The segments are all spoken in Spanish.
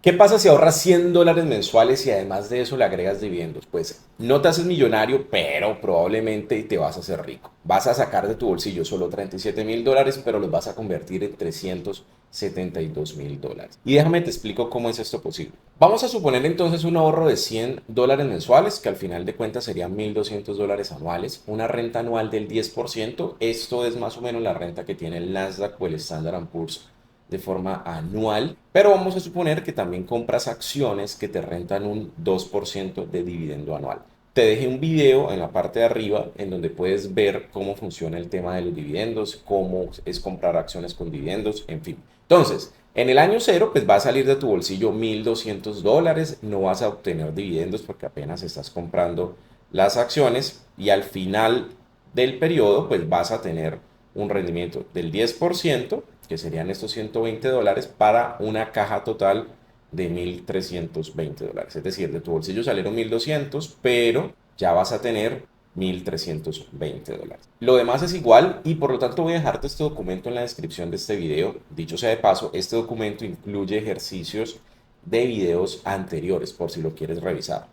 ¿Qué pasa si ahorras $100 mensuales y además de eso le agregas dividendos? Pues no te haces millonario, pero probablemente te vas a hacer rico. Vas a sacar de tu bolsillo solo $37.000, pero los vas a convertir en $372.000. Y déjame te explico cómo es esto posible. Vamos a suponer entonces un ahorro de $100 mensuales, que al final de cuentas serían $1.200 anuales, una renta anual del 10%. Esto es más o menos la renta que tiene el Nasdaq o el Standard Poor's de forma anual, pero vamos a suponer que también compras acciones que te rentan un 2% de dividendo anual. Te dejé un video en la parte de arriba en donde puedes ver cómo funciona el tema de los dividendos, cómo es comprar acciones con dividendos, en fin. Entonces, en el año cero, pues va a salir de tu bolsillo $1.200, no vas a obtener dividendos porque apenas estás comprando las acciones y al final del periodo, pues vas a tener un rendimiento del 10%, que serían estos $120, para una caja total de $1.320. Es decir, de tu bolsillo salieron 1.200, pero ya vas a tener $1.320. Lo demás es igual y por lo tanto voy a dejarte este documento en la descripción de este video. Dicho sea de paso, este documento incluye ejercicios de videos anteriores por si lo quieres revisar.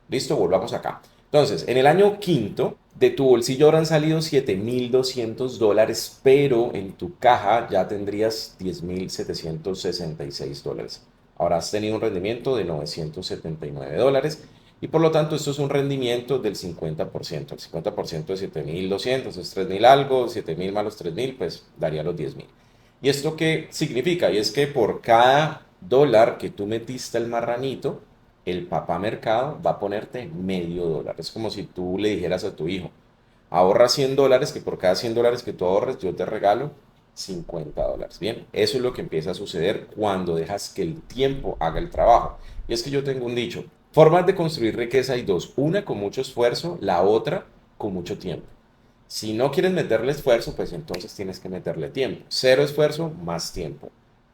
Listo, volvamos acá. Entonces, en el año quinto, de tu bolsillo habrán salido $7.200, pero en tu caja ya tendrías $10.766. Ahora has tenido un rendimiento de $979 y por lo tanto esto es un rendimiento del 50%. El 50% de 7.200 es 3.000 algo, 7.000 más los 3.000 pues daría los 10.000. ¿Y esto qué significa? Y es que por cada dólar que tú metiste al marranito, el papá mercado va a ponerte medio dólar. Es como si tú le dijeras a tu hijo, ahorra $100, que por cada $100 que tú ahorres yo te regalo $50. Bien, eso es lo que empieza a suceder cuando dejas que el tiempo haga el trabajo. Y es que yo tengo un dicho, formas de construir riqueza hay dos, una con mucho esfuerzo, la otra con mucho tiempo. Si no quieres meterle esfuerzo, pues entonces tienes que meterle tiempo. Cero esfuerzo, más tiempo.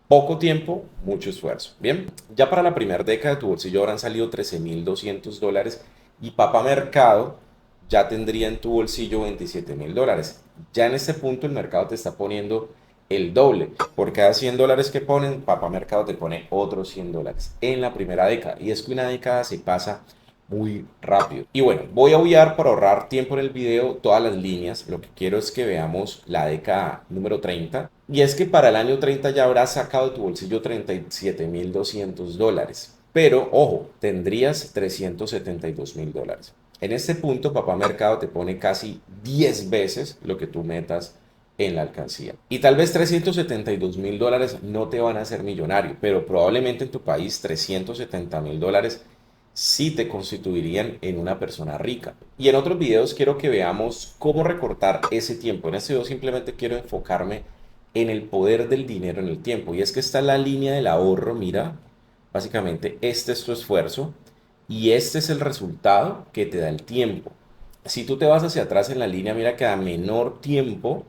Poco tiempo, mucho esfuerzo. Bien, ya para la primera década de tu bolsillo habrán salido $13.200 y papá mercado ya tendría en tu bolsillo $27.000. Ya en este punto el mercado te está poniendo el doble. Por cada $100 que ponen, papá mercado te pone otros $100 en la primera década. Y es que una década se pasa muy rápido. Y bueno, voy a obviar por ahorrar tiempo en el video todas las líneas. Lo que quiero es que veamos la década número 30. Y es que para el año 30 ya habrás sacado de tu bolsillo $37.200. Pero, ojo, tendrías $372.000. En este punto, papá mercado te pone casi 10 veces lo que tú metas en la alcancía. Y tal vez $372.000 no te van a hacer millonario, pero probablemente en tu país $370.000 sí te constituirían en una persona rica. Y en otros videos quiero que veamos cómo recortar ese tiempo. En este video simplemente quiero enfocarme en el poder del dinero en el tiempo. Y es que está la línea del ahorro, mira, básicamente este es tu esfuerzo y este es el resultado que te da el tiempo. Si tú te vas hacia atrás en la línea, mira que a menor tiempo,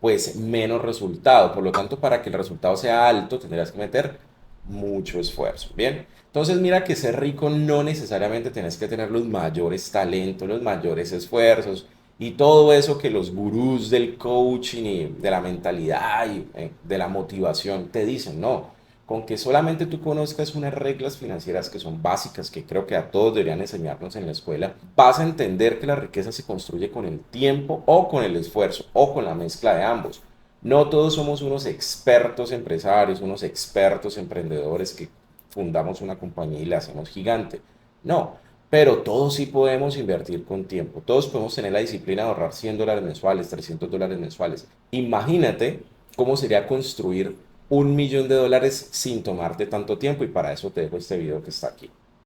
pues menos resultado. Por lo tanto, para que el resultado sea alto, tendrás que meter mucho esfuerzo. Bien, entonces mira que ser rico no necesariamente tienes que tener los mayores talentos, los mayores esfuerzos y todo eso que los gurús del coaching y de la mentalidad y de la motivación te dicen. No, con que solamente tú conozcas unas reglas financieras que son básicas, que creo que a todos deberían enseñarnos en la escuela, vas a entender que la riqueza se construye con el tiempo o con el esfuerzo o con la mezcla de ambos. No todos somos unos expertos empresarios, unos expertos emprendedores que fundamos una compañía y la hacemos gigante. No, pero todos sí podemos invertir con tiempo. Todos podemos tener la disciplina de ahorrar $100 mensuales, $300 mensuales. Imagínate cómo sería construir $1.000.000 sin tomarte tanto tiempo y para eso te dejo este video que está aquí.